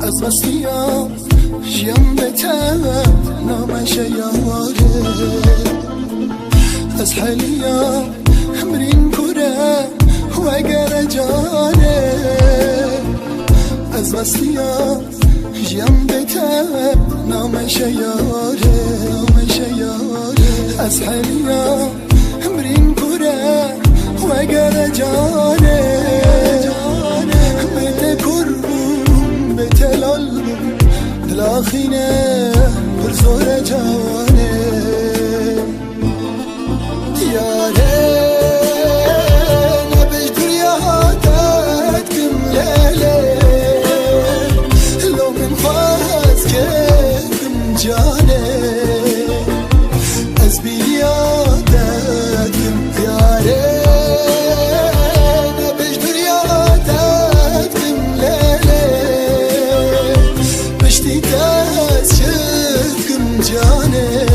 از وصلیا جیم بتم نامش یاره از حالیا همرین کره و اگر جانه از وصلیا جیم بتم نامش یاره از حالیا همرین کره و اگر جانه بده کربون بتلال دلاخینه پر زور جانه یاره نبش دریاتت کم لیله لو من خواهد که کم جانه از بیادت کم یاره نبش دریاتت کم لیله بشتی دست شد کم جانه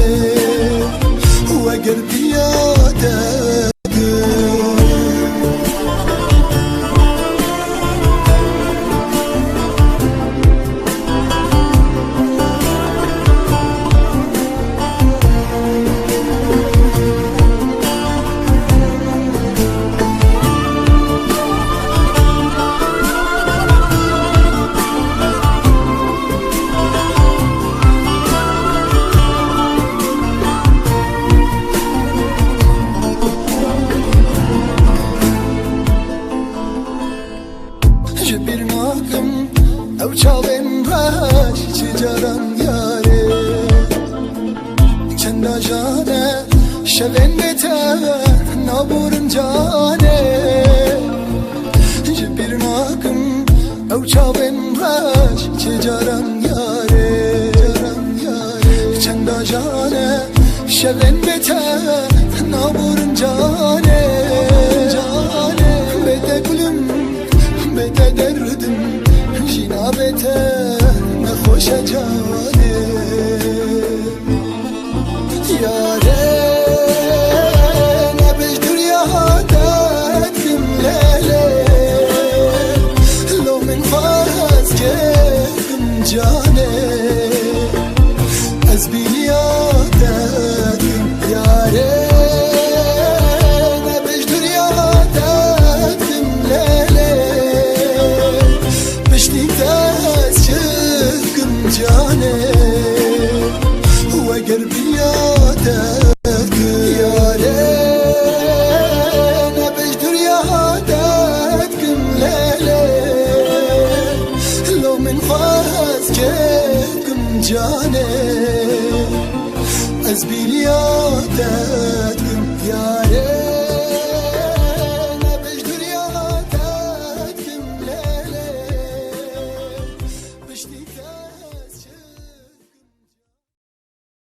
و اگر بیادت او چاوین راش چجارم یاره چند جانه شوین بته نابورم جانه جبیر ناکم او چاوین راش چجارم یاره چند جانه شوین بته نابورم جانه بده گلم بده دردم جنابته نخوش جانه یاره نبش دریاتت کم لیله لو من خواهد که کم جانه از بیلیاتت کم یاره نبش دریاتت کم لیله بشتی دست شد کم جانه و اگر بیادت یاره نبش دریاتت کم لیله لو من خواهد که کم جانه از